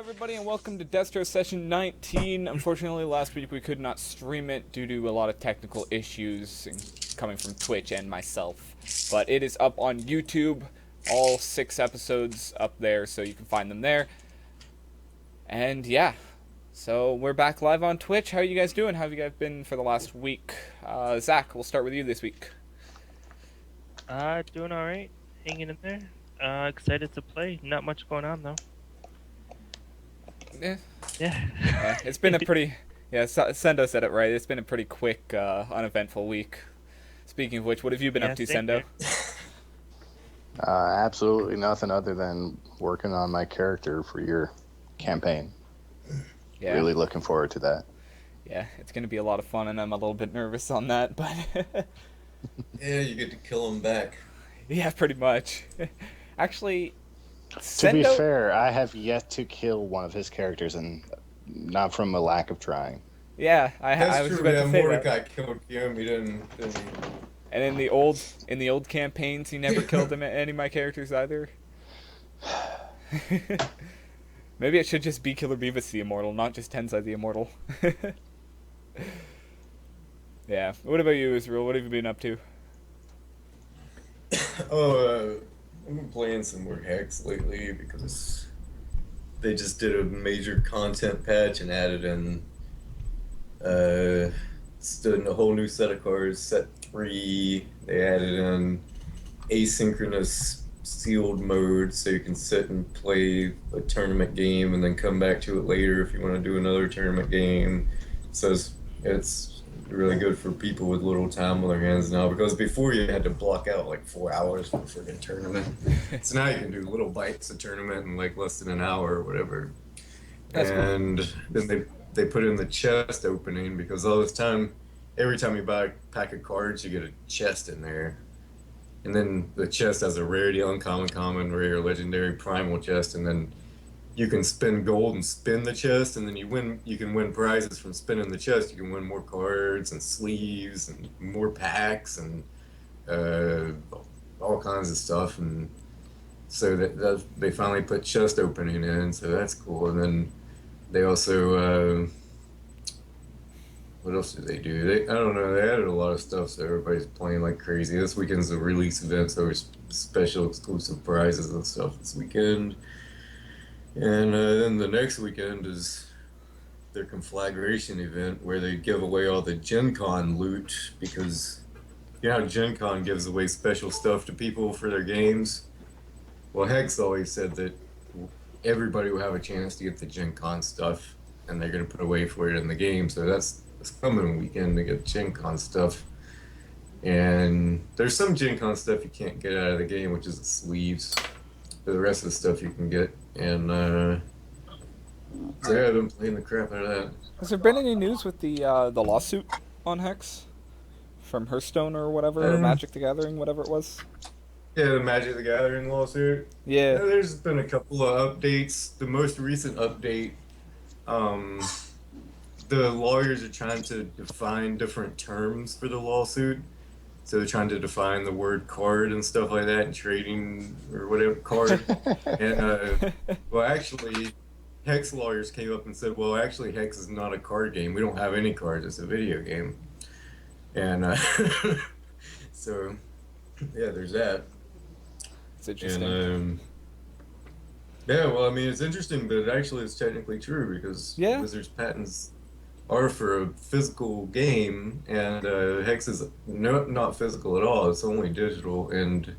everybody, and welcome to Destro Session 19. Unfortunately, last week we could not stream it due to a lot of technical issues coming from Twitch and myself. But it is up on YouTube, all 6 episodes up there, so you can find them there. And yeah, so we're back live on Twitch. How are you guys doing? How have you guys been for the last week? Zach, we'll start with you this week. Doing alright. Hanging in there. Excited to play. Not much going on, though. Yeah. Yeah. It's been a pretty... Yeah, Sendo said it right. It's been a pretty quick, uneventful week. Speaking of which, what have you been up to, Sendo? Absolutely nothing other than working on my character for your campaign. Yeah. Really looking forward to that. Yeah, it's going to be a lot of fun, and I'm a little bit nervous on that, but... Yeah, you get to kill him back. Yeah, pretty much. Actually... To be fair, I have yet to kill one of his characters, and not from a lack of trying. Yeah, That's I was true. about to say Mordecai that. killed him. He didn't he? And in the old campaigns, he never killed any of my characters either. Maybe it should just be Killer Beavis the Immortal, not just Tensai the Immortal. Yeah. What about you, Israel? What have you been up to? I've been playing some more Hex lately because they just did a major content patch and added in a whole new set of cards, set 3. They added in asynchronous sealed mode so you can sit and play a tournament game and then come back to it later if you want to do another tournament game. So it's really good for people with little time on their hands now, because before you had to block out like 4 hours for a freaking tournament. So now you can do little bites of tournament in like less than an hour or whatever. That's and cool. Then they put in the chest opening, because all this time, every time you buy a pack of cards, you get a chest in there. And then the chest has a rarity, uncommon, common, rare, legendary, primal chest, and then you can spend gold and spin the chest, and then you can win prizes from spinning the chest. You can win more cards and sleeves and more packs and all kinds of stuff. And so that they finally put chest opening in, so that's cool. And then they also what else did they do? I don't know, they added a lot of stuff, so everybody's playing like crazy. This weekend's a release event, so there's special exclusive prizes and stuff this weekend. And then the next weekend is their conflagration event, where they give away all the Gen Con loot, because you know how Gen Con gives away special stuff to people for their games? Well, Hex always said that everybody will have a chance to get the Gen Con stuff, and they're going to put away for it in the game. So that's this coming weekend to get Gen Con stuff. And there's some Gen Con stuff you can't get out of the game, which is the sleeves. But the rest of the stuff you can get. And so yeah, I've been playing the crap out of that. Has there been any news with the lawsuit on Hex? From Hearthstone or whatever, or Magic the Gathering, whatever it was? Yeah, the Magic the Gathering lawsuit. Yeah. There's been a couple of updates. The most recent update, the lawyers are trying to define different terms for the lawsuit. So they're trying to define the word card and stuff like that, and trading or whatever card. And well, actually, Hex lawyers came up and said, well, actually, Hex is not a card game. We don't have any cards. It's a video game. And so, yeah, there's that. It's interesting. And yeah, well, I mean, it's interesting, but it actually is technically true, because Wizards patents are for a physical game, and Hex is not physical at all. It's only digital. And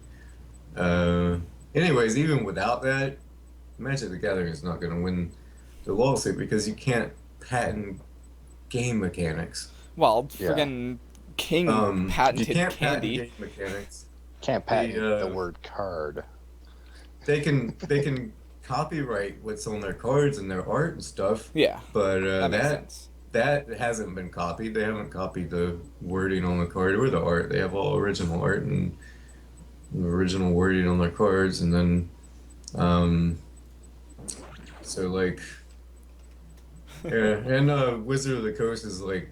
anyways, even without that, Magic the Gathering is not going to win the lawsuit, because you can't patent game mechanics. Well, friggin' King patented you can't candy. patent game mechanics. Can't patent the word card. They can copyright what's on their cards and their art and stuff. Yeah, but that makes sense. That hasn't been copied. They haven't copied the wording on the card or the art. They have all original art and original wording on their cards. And then, so like, yeah. And Wizard of the Coast is like,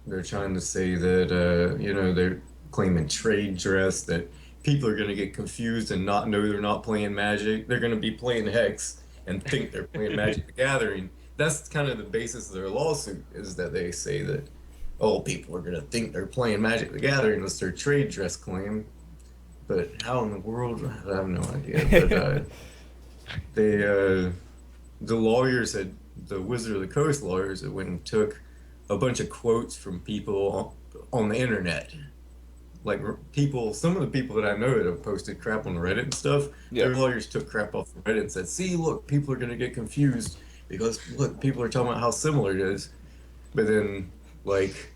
they're trying to say that, you know, they're claiming trade dress, that people are going to get confused and not know they're not playing Magic. They're going to be playing Hex and think they're playing Magic the Gathering. That's kind of the basis of their lawsuit, is that they say that, oh, people are going to think they're playing Magic the Gathering. That's their trade dress claim. But how in the world? I have no idea. But the lawyers the Wizard of the Coast lawyers that went and took a bunch of quotes from people on the internet. Like some of the people that I know that have posted crap on Reddit and stuff, their lawyers took crap off Reddit and said, see, look, people are going to get confused because, look, people are talking about how similar it is. But then, like...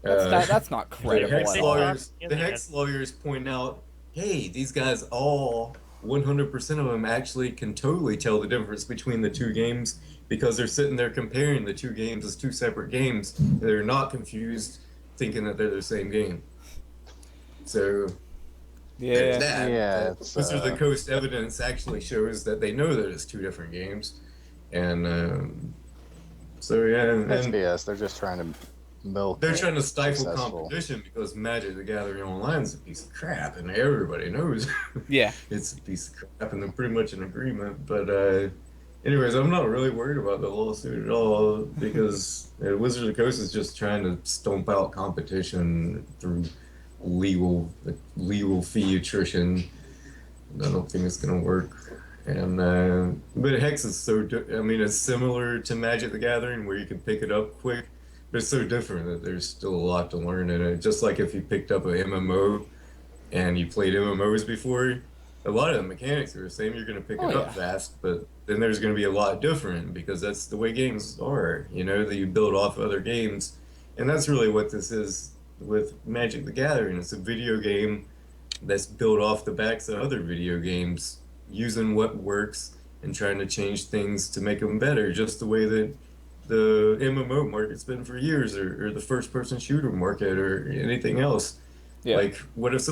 That's not credible at all. The Hex lawyers point out, hey, these guys all, 100% of them actually can totally tell the difference between the two games because they're sitting there comparing the two games as two separate games. They're not confused, thinking that they're the same game. So, there's that. Yeah, Wizard of the Coast evidence actually shows that they know that it's two different games. And, so yeah. That's BS. They're just trying to milk. They're trying to stifle competition because Magic the Gathering Online is a piece of crap, and everybody knows. Yeah, it's a piece of crap, and they're pretty much in agreement. But anyways, I'm not really worried about the lawsuit at all because Wizard of the Coast is just trying to stomp out competition through legal fee attrition. I don't think it's gonna work. And but Hex is it's similar to Magic the Gathering where you can pick it up quick. But it's so different that there's still a lot to learn in it. Just like if you picked up an MMO and you played MMOs before, a lot of the mechanics are the same. You're going to pick it up fast, but then there's going to be a lot different because that's the way games are, that you build off other games. And that's really what this is with Magic the Gathering. It's a video game that's built off the backs of other video games, using what works and trying to change things to make them better, just the way that the MMO market's been for years, or the first-person shooter market, or anything else. Yeah. Like, what if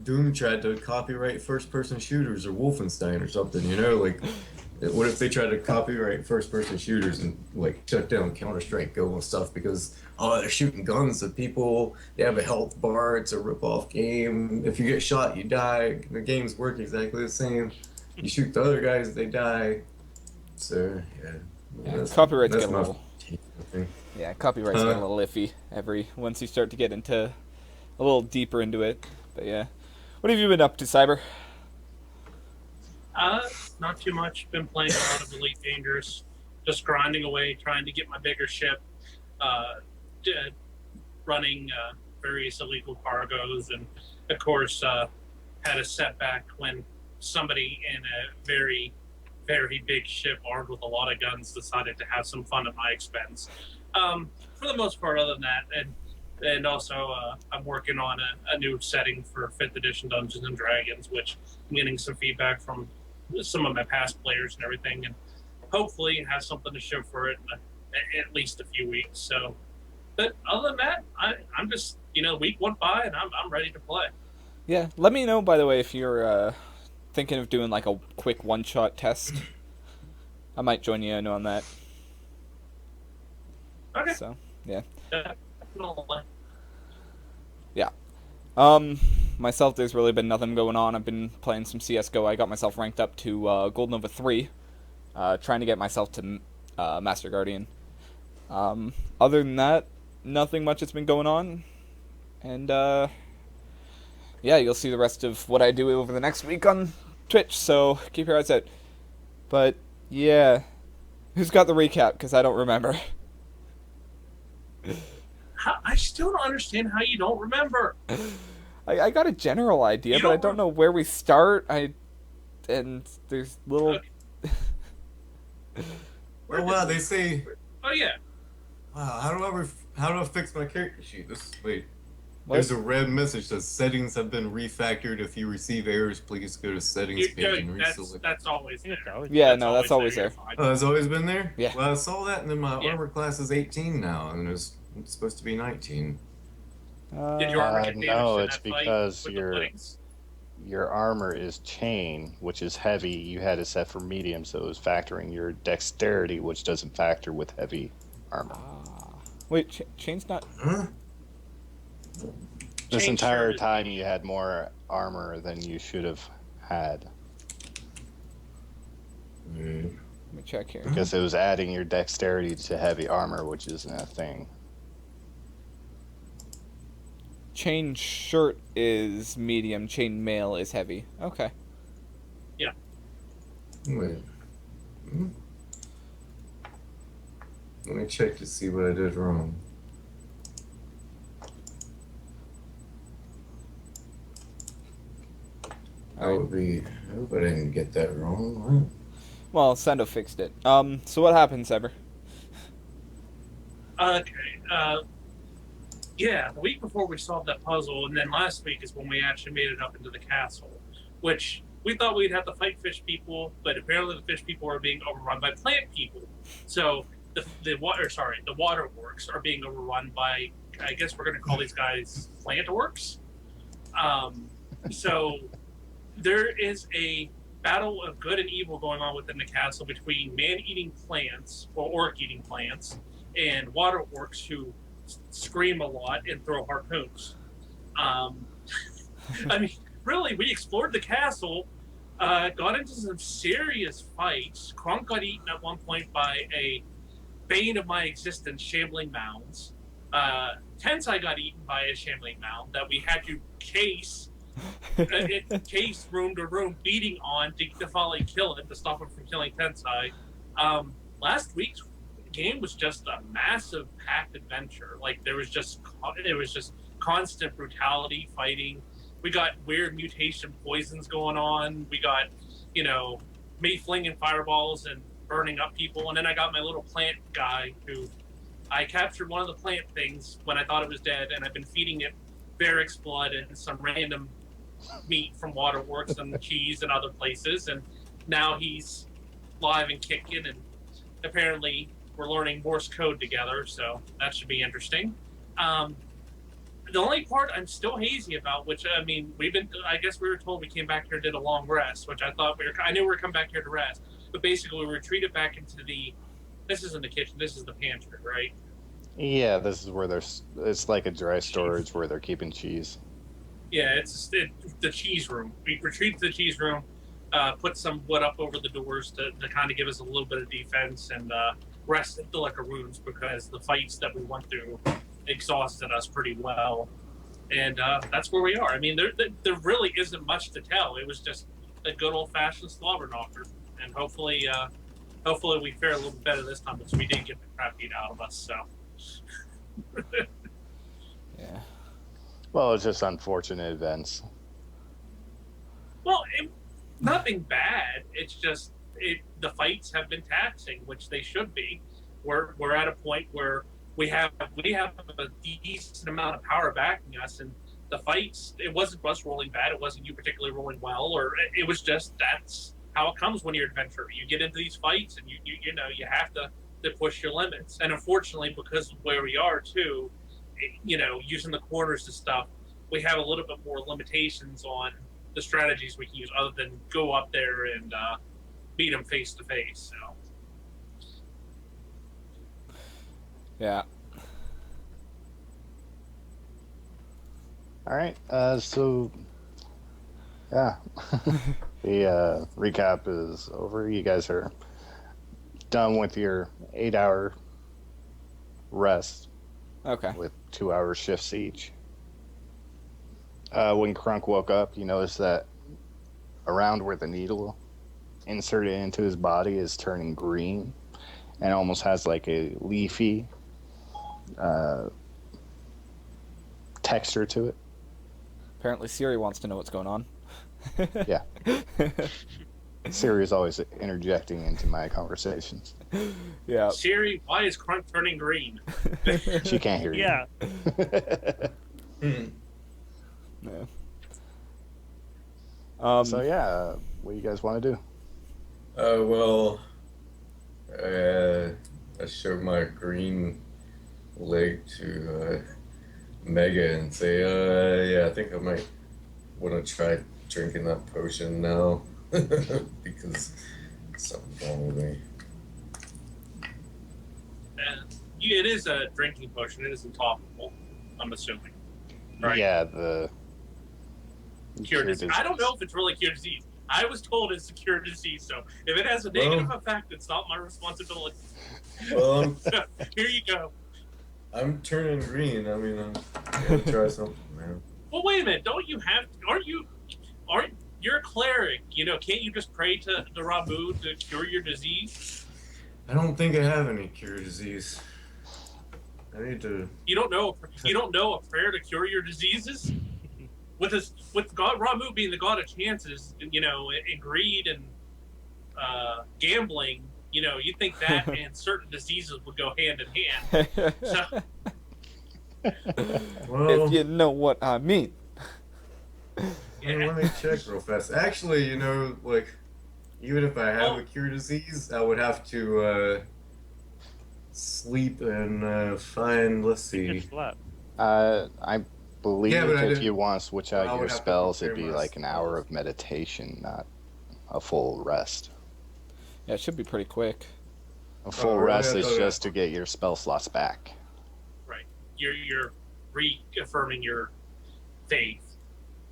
Doom tried to copyright first-person shooters, or Wolfenstein, or something? Like, what if they tried to copyright first-person shooters and like shut down Counter-Strike Go and stuff because they're shooting guns at people, they have a health bar, it's a rip-off game. If you get shot, you die. The games work exactly the same. You shoot the other guys, they die. So copyright's getting a little. Yeah, copyright's getting a little iffy once you start to get into a little deeper into it. But yeah, what have you been up to, Cyber? Not too much. Been playing a lot of Elite Dangerous, just grinding away, trying to get my bigger ship, running various illegal cargoes, and of course had a setback when somebody in a very, very big ship armed with a lot of guns decided to have some fun at my expense. For the most part, other than that, and also I'm working on a new setting for 5th edition Dungeons and Dragons, which I'm getting some feedback from some of my past players and everything, and hopefully have something to show for it in at least a few weeks. So, but other than that, I'm just week went by and I'm ready to play. Yeah, let me know, by the way, if you're thinking of doing like a quick one-shot test. I might join you in on that. Okay. So, yeah. Definitely. Yeah. Myself, there's really been nothing going on. I've been playing some CSGO. I got myself ranked up to Gold Nova 3. Trying to get myself to Master Guardian. Other than that, nothing much has been going on. And, yeah, you'll see the rest of what I do over the next week on Twitch, so keep your eyes out. But, yeah. Who's got the recap? Because I don't remember. I still don't understand how you don't remember. I got a general idea, but I don't know where we start. And there's little... Okay. Oh, wow, they say... Oh, yeah. Wow, how do I fix my character sheet? Wait. What? There's a red message that settings have been refactored. If you receive errors, please go to settings page and reselect. That's always there. Yeah, that's always there. Oh, it's always been there? Yeah. Well, I saw that, and then my armor class is 18 now, and it's supposed to be 19. Did your armor get damaged no, in it's that fight because with the puddings? your armor is chain, which is heavy. You had it set for medium, so it was factoring your dexterity, which doesn't factor with heavy armor. Wait, chain's not... Huh? This Chain entire shirt. time you had more armor than you should have had. Mm. Let me check here. Because it was adding your dexterity to heavy armor, which isn't a thing. Chain shirt is medium. Chain mail is heavy. Okay. Wait. Hmm? Let me check to see what I did wrong. I hope I didn't get that wrong. Well, Sendo fixed it. So what happened, Cyber? Okay. Yeah, the week before we solved that puzzle, and then last week is when we actually made it up into the castle, which we thought we'd have to fight fish people, but apparently the fish people are being overrun by plant people. So the water works are being overrun by, I guess we're going to call these guys plant orcs. So there is a battle of good and evil going on within the castle between man-eating plants or orc-eating plants and water orcs who scream a lot and throw harpoons. I mean, really, we explored the castle, got into some serious fights. Kronk got eaten at one point by a bane of my existence, shambling mounds. Tensai got eaten by a shambling mound that we had to case room to room, beating on to finally kill it, to stop him from killing Tensai. Last week's game was just a massive packed adventure. Like it was just constant brutality, fighting. We got weird mutation poisons going on. We got, me flinging fireballs and burning up people. And then I got my little plant guy who I captured one of the plant things when I thought it was dead, and I've been feeding it Varric's blood and some random meat from Waterworks and cheese and other places. And now he's live and kicking, and apparently we're learning Morse code together, so that should be interesting. The only part I'm still hazy about, which, I guess we were told we came back here and did a long rest, which I knew we were coming back here to rest, but basically we retreated back into this isn't the kitchen, this is the pantry, right? Yeah, this is where it's like a dry storage where they're keeping cheese. Yeah, it's the cheese room. We retreated to the cheese room, put some wood up over the doors to kind of give us a little bit of defense, and rested the runes because the fights that we went through exhausted us pretty well. And that's where we are. I mean, there really isn't much to tell. It was just a good old-fashioned slobber knocker. And hopefully we fare a little better this time because we did get the crap beat out of us, so. Yeah. Well, it's just unfortunate events. Well, nothing bad. It's just the fights have been taxing, which they should be. We're at a point where we have a decent amount of power backing us, and the fights, it wasn't us rolling bad, it wasn't you particularly rolling well, or it was just that's how it comes when you're an adventurer. You get into these fights, and you have to push your limits. And unfortunately, because of where we are too, using the corners to stuff, we have a little bit more limitations on the strategies we can use other than go up there and beat them face to face. So. Yeah. All right. So, yeah, the recap is over. You guys are done with your 8-hour rest. Okay. With 2-hour shifts each. When Krunk woke up, you noticed that around where the needle inserted into his body is turning green and almost has like a leafy texture to it. Apparently Siri wants to know what's going on. Yeah. Siri is always interjecting into my conversations. Yeah. Siri, why is Krunk turning green? She can't hear you. Yeah. Yeah. So yeah, what do you guys want to do? I showed my green leg to Mega and say, I think I might want to try drinking that potion now because something's wrong with me. It is a drinking potion. It isn't topical, I'm assuming. Right? Yeah, the Cure disease. I don't know if it's really cure disease. I was told it's a cure disease, so if it has a negative effect, it's not my responsibility. Well, So, here you go. I'm turning green. I mean, I'm gonna try something, man. Well, wait a minute. Don't you have? Aren't you're a cleric? Can't you just pray to Ramu to cure your disease? I don't think I have any cure disease. I need to. You don't know a prayer to cure your diseases? With God Ramu being the god of chances, and greed and gambling, you think that and certain diseases would go hand in hand. So, Well, If you know what I mean. let me check real fast. Actually, like, even if I have a cure disease, I would have to sleep and find. Let's see. Just slept. I believe Yeah, but I if didn't- you want to switch I out would your have to spells, it'd prepare be my like an hour spells. of meditation, not a full rest. Yeah, it should be pretty quick. A full really? rest I is thought- just to get your spell slots back. right, you're reaffirming your faith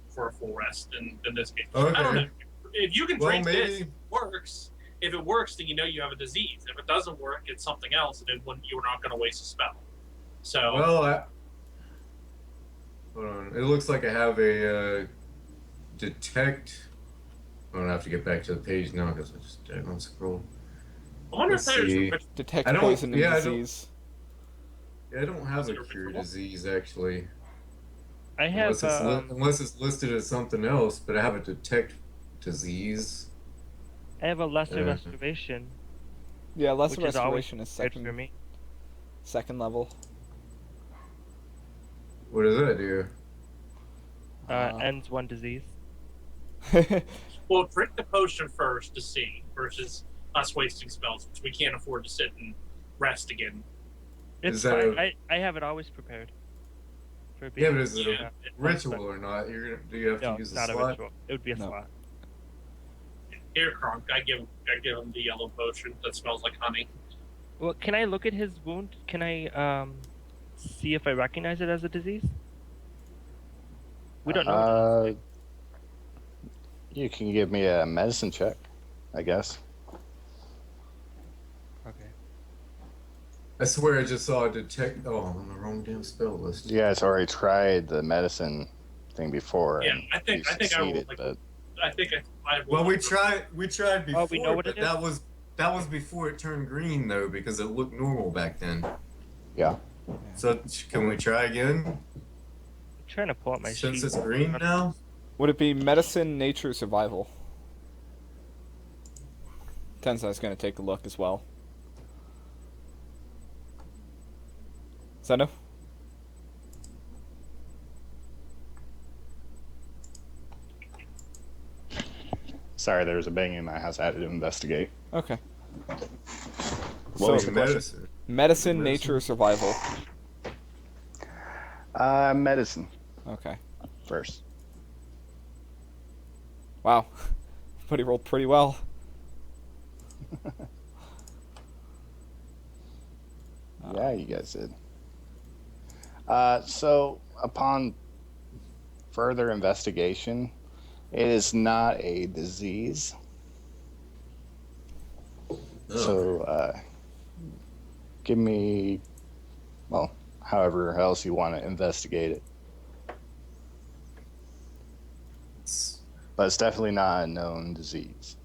for a full rest in this case. Okay. I don't know. If you can Well, drink this, maybe. it works. If it works, then you have a disease. If it doesn't work, it's something else, and then you're not going to waste a spell. So, Well, hold on. It looks like I have a detect. I'm gonna have to get back to the page now because I just didn't scroll. I wonder let's if there's see. Detect I don't- poison and yeah, I don't- disease. Yeah, I don't have Is a it a cure ritual? disease actually, I have unless it's listed as something else. But I have a detect disease. I have a lesser Yeah. restoration, Yeah, lesser which is always restoration is good for second me. level. What does that do? Ends one disease. well, drink the potion first to see, versus us wasting spells, which we can't afford to sit and rest again. It's Is that fine. I have it always prepared. For Yeah, but is it Yeah. a ritual or not? Do you have No, to use it's a not a slot? ritual. It would be a No. slot. Here, Kronk, I give him the yellow potion that smells like honey. Well, can I look at his wound? Can I see if I recognize it as a disease? We don't know. You can give me a medicine check, I guess. Okay. I swear I just saw a detect. Oh, I'm on the wrong damn spell list. You guys already tried the medicine thing before. Yeah, and I think you I will. succeeded, Like, but I think I will. Well, we tried before, Oh, we know what but it is? that was before it turned green though, because it looked normal back then. yeah. So can we try again I'm trying to pull up my since sheet. it's green now? Would it be medicine, nature, survival? Tensai's gonna take a look as well. Sendo? Sorry, there was a bang in my house. I had to investigate. Okay. What was So, the question? Medicine. medicine, nature, survival. Medicine Okay. first. Wow. But he rolled pretty well. Yeah, you guys did. So, upon further investigation, it is not a disease. Oh. So, give me, well, however else you want to investigate it. But it's definitely not a known disease.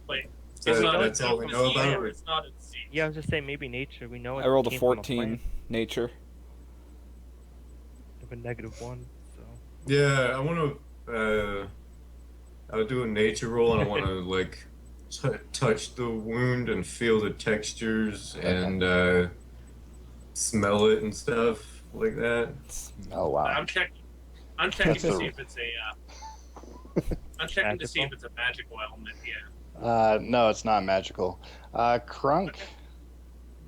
Wait, So it's not that's a all we know disease, about or it? it's not a disease. Yeah, I was just saying maybe nature. We know it. I rolled a came from 14 plant nature. of a -1. So Yeah, I want to. I'll do a nature roll, and I want to like touch the wound and feel the textures and smell it and stuff like that. Oh, wow. I'm checking. I'm checking to That's see a- if it's a. I'm checking to see if it's a magical element. Yeah. No, it's not magical. Crunk,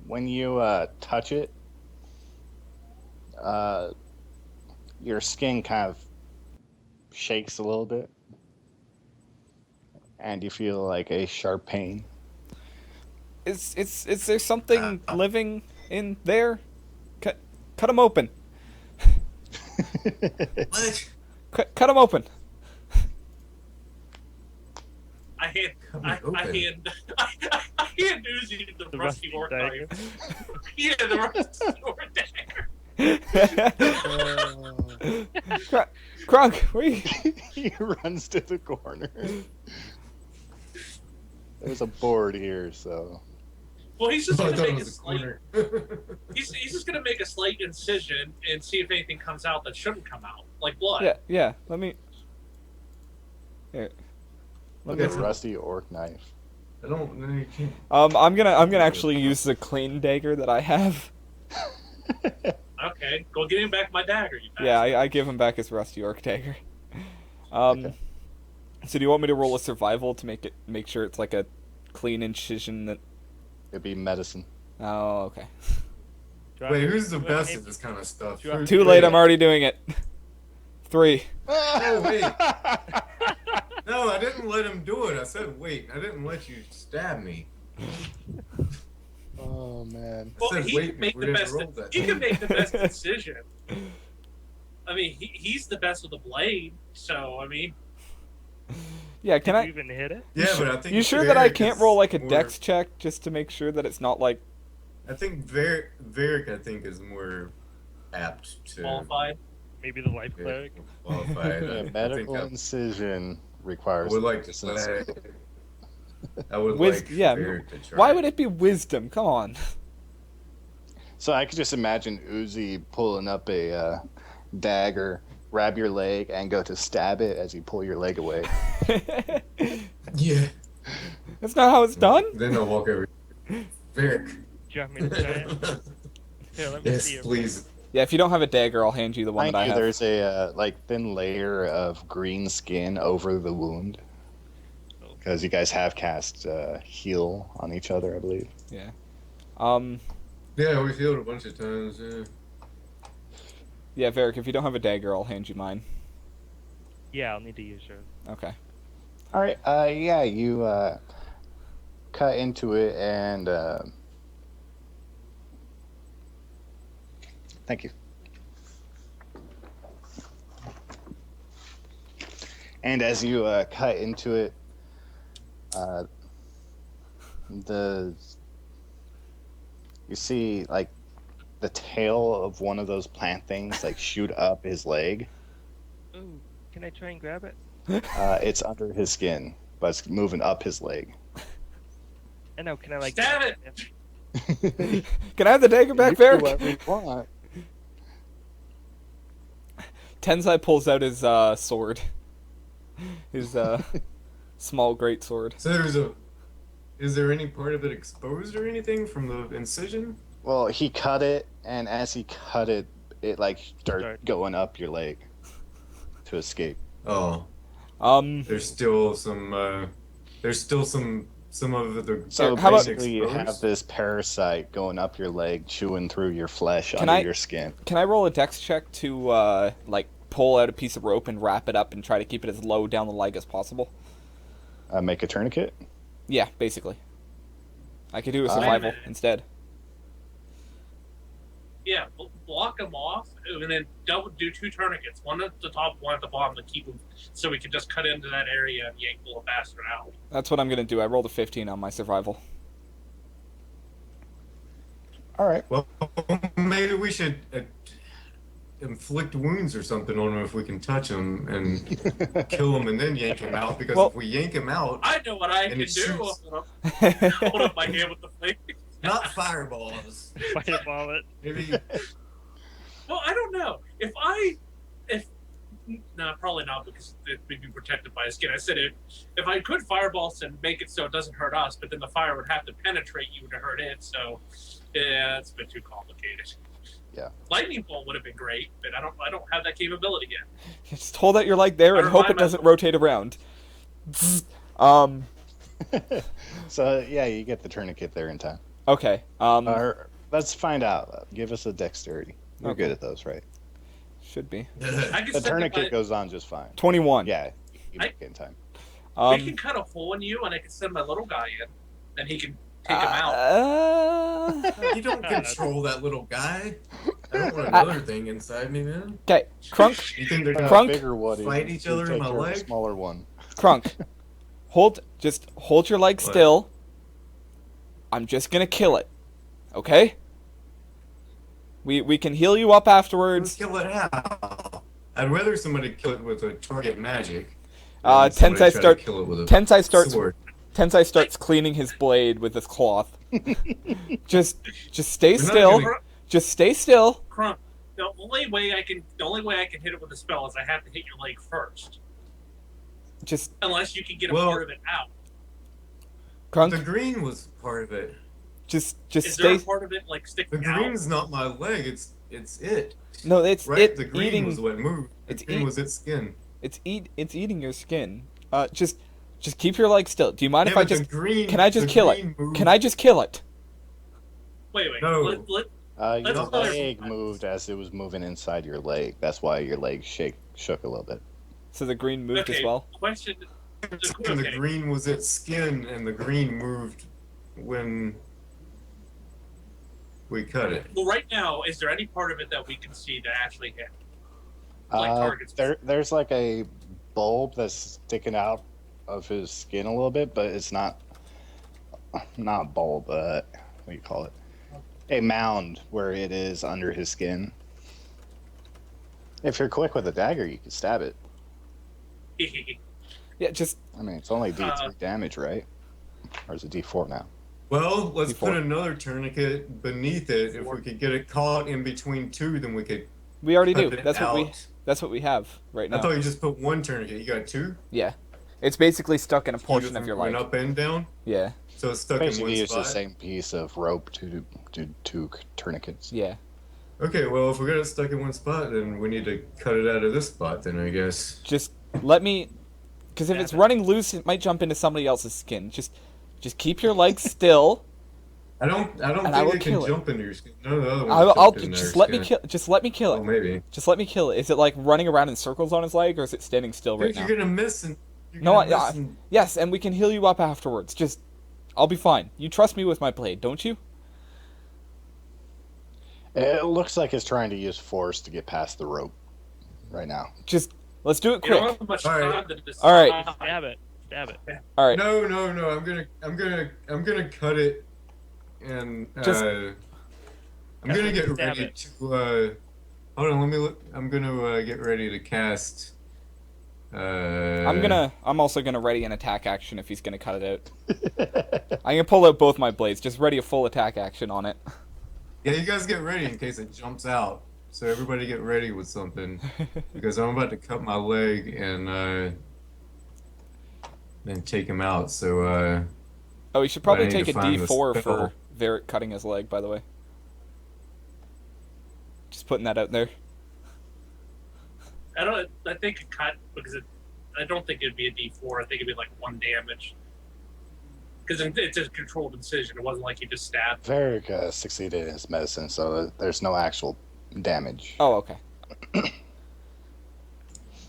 when you touch it, your skin kind of shakes a little bit, and you feel like a sharp pain. Is there something living in there? Cut him open. What? Cut him open. I hand Uzi the rusty orc dagger. knife. Yeah, the rusty orc dagger. Krunk, where you? He runs to the corner. There's a board here, so Well, he's just I gonna thought it make a was a slight. corner. He's just gonna make a slight incision and see if anything comes out that shouldn't come out, like blood. Yeah. Let me. Here. Let me. it's a rusty orc knife. I don't. No, you can't. I'm gonna actually use the clean dagger that I have. Okay, go get him back my dagger, you bastard. Yeah, I give him back his rusty orc dagger. Okay. So do you want me to roll a survival to make sure it's like a clean incision that? It'd be medicine. Oh, okay. Wait, who's the best at this kind of stuff? Too late. I'm already doing it. 3. Oh wait. No, I didn't let him do it. I said wait. I didn't let you stab me. Oh man. Well, said, he wait, can make we the didn't best. roll that. He can make the best decision. I mean, he's the best with the blade. So I mean, Yeah, Did can you I? even hit it? Yeah, but I think You sure that I Varric can't is roll like a more- dex check just to make sure that it's not like? I think Varric, I think, is more apt to qualified. Maybe the life cleric. qualify. Yeah, I think medical I incision requires. would like to medicine. say. I would Wis- like yeah, Varric to try. Why would it be wisdom? Come on. So I could just imagine Uzi pulling up a dagger, grab your leg, and go to stab it as you pull your leg away. Yeah. That's not how it's done. Then I'll walk over. Varric. Do you want me to try it? Here, let me Yes, see it. please. Yeah, if you don't have a dagger, I'll hand you the one Mind that I you, have. there's a thin layer of green skin over the wound because you guys have cast heal on each other, I believe. Yeah. Yeah, we healed a bunch of times. Yeah. Yeah, Varric, if you don't have a dagger, I'll hand you mine. Yeah, I'll need to use yours. Okay. All right. Yeah, you cut into it and thank you. And as you cut into it, you see like the tail of one of those plant things like shoot up his leg. Ooh, can I try and grab it? It's under his skin, but it's moving up his leg. I know, can I like... Stab it! Can I have the dagger back, You do Varric? whatever you want. Tensai pulls out his sword. His small great sword. So is there any part of it exposed or anything from the incision? Well, he cut it, and as he cut it, it like started Start. going up your leg to escape. Oh, there's still some of the. So How about- basically, you have this parasite going up your leg, chewing through your flesh Can under I- your skin. Can I roll a dex check to like pull out a piece of rope and wrap it up and try to keep it as low down the leg as possible? Make a tourniquet. Yeah, basically. I could do a Wait a survival minute. instead. Yeah, block them off, and then do 2 tourniquets, one at the top, one at the bottom, to keep them, so we can just cut into that area and yank the little bastard out. That's what I'm gonna do. I rolled a 15 on my survival. All right. Well, maybe we should inflict wounds or something on him if we can touch him and kill him and then yank him out. Because Well- if we yank him out, I know what I And can it do. shoots. Hold up my hand with the flame. not fireballs. Fireball it. Maybe. Well, I don't know. No, probably not, because it would be protected by his skin. I said if I could fireballs and make it so it doesn't hurt us, but then the fire would have to penetrate you to hurt it. So, yeah, it's a bit too complicated. Yeah. Lightning bolt would have been great, but I don't have that capability yet. Just hold out your leg there and I hope it remind doesn't myself- rotate around. So yeah, you get the tourniquet there in time. Okay. Let's find out. Give us a dexterity. You're Okay. good at those, right? Should be I can The send tourniquet my, goes on just fine. 21. Yeah, you make it in time. we can cut a hole in you, and I can send my little guy in, and he can take him out. You don't control that little guy. I don't want another thing inside me, man. Okay, Crunk, You think they're gonna Crunk? Bigger one. fight each other in my A leg? smaller one. Crunk. Just hold your leg What? still. I'm just gonna kill it. Okay? We can heal you up Let's afterwards. kill it how? I'd rather somebody kill it with a target magic. Uh, than somebody Tensai try to kill it with a sword. Tensai starts cleaning his blade with his cloth. just stay We're not still. gonna- Just stay still. Crump. The only way I can hit it with a spell is I have to hit your leg first. Just Unless you can get a Well- part of it out. Crunk. The green was part of it. Just Is there stay. a part of it like The sticking out? green's not my leg. It's it. No, it's Right. it The green eating. was what moved. The it's green eat- was its skin. It's eating your skin. Just keep your leg still. Do you mind if Yeah, I but the just? green, Can I just the kill it? green moved. Can I just kill it? Wait. No. Let, Your Let's leg clarify. moved as it was moving inside your leg. That's why your leg shook a little bit. So the green moved okay. as well. Question. And the Okay. green was its skin, and the green moved when we cut it. Well, right now, is there any part of it that we can see that actually hit? Like targets. There's like a bulb that's sticking out of his skin a little bit, but it's not a bulb. What do you call it? A mound where it is under his skin. If you're quick with a dagger, you can stab it. Yeah, just I mean, it's only D3 damage, right? Or is it D4 now? Well, let's D4. put another tourniquet beneath it. If we could get it caught in between two, then we could we already cut do. it That's out. what we have right I now. thought you just put one tourniquet. You got two? Yeah, it's basically stuck in a portion of your Went leg. up and down? Yeah, So it's stuck in Basically, one it's the spot? same piece of rope to two tourniquets. yeah. Okay, well, if we got it stuck in one spot, then we need to cut it out of this spot, then I guess. Just let me, because if it's running loose, it might jump into somebody else's skin. Just keep your legs still. I don't And I will think it can kill it. jump into your skin. None of the other ones I'll jumped in just their let me skin. kill. Just let me kill Oh, it. maybe. Just let me kill it. Is it like running around in circles on his leg, or is it standing still right Dude, now? you're gonna miss and Yes, and we can heal you up afterwards. Just, I'll be fine. You trust me with my blade, don't you? It looks like it's trying to use force to get past the rope right now. Just let's do it You don't quick. have much All right. time to decide. All right. Stab it. Stab it. All right. No, I'm gonna cut it, and Just- I'm gonna get Stab ready it. to. Hold on, let me look. I'm gonna get ready to cast. I'm also gonna ready an attack action if he's gonna cut it out. I'm gonna pull out both my blades. Just ready a full attack action on it. Yeah, you guys get ready in case it jumps out. So everybody get ready with something because I'm about to cut my leg and take him out. So Oh, you should probably I need take to a find the D4 spell. for Varric cutting his leg. By the way, just putting that out there. I think a cut because I don't think it'd be a D4. I think it'd be like 1 damage. Because it's a controlled incision. It wasn't like you just stabbed. Varric succeeded in his medicine, so there's no actual damage. Oh, okay.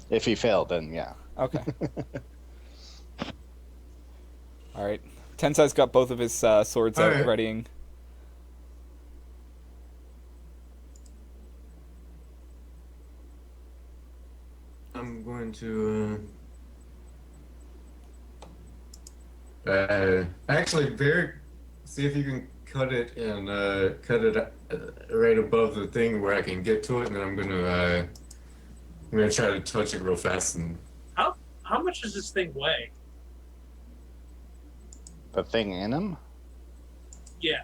If he failed, then yeah. Okay. All right. Tensai's got both of his swords out, Alright. readying. I'm going to. Actually, Varric, see if you can cut it and cut it right above the thing where I can get to it, and then I'm gonna try to touch it real fast and. How much does this thing weigh? The thing in him? Yeah.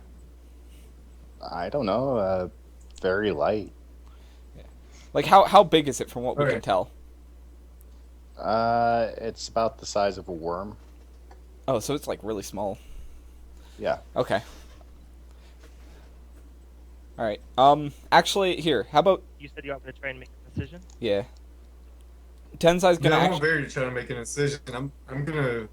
I don't know. Very light. Like how big is it from what we can Alright. tell? It's about the size of a worm. Oh, so it's like really small. Yeah. Okay. All right. Actually, here. How about You said you want me to try and make a decision? yeah. Tensai's Yeah, gonna I want actually. Barry to try to make an incision. I'm gonna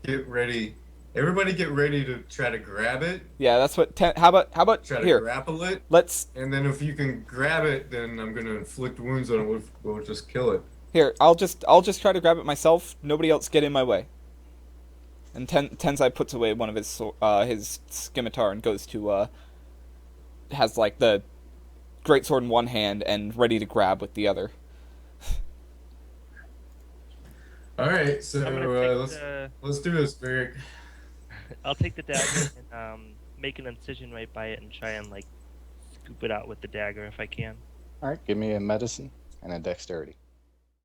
get ready. Everybody get ready to try to grab it. Yeah, that's what. How about Try to here? grapple it. Let's And then if you can grab it, then I'm gonna inflict wounds on it. We'll just kill it. here. I'll just try to grab it myself. Nobody else get in my way. And Tensai puts away one of his scimitar and goes to has like the great sword in one hand and ready to grab with the other. All right, so I'm gonna take let's do this, Barrick. I'll take the dagger and make an incision right by it and try and like scoop it out with the dagger if I can. All right, give me a medicine and a dexterity.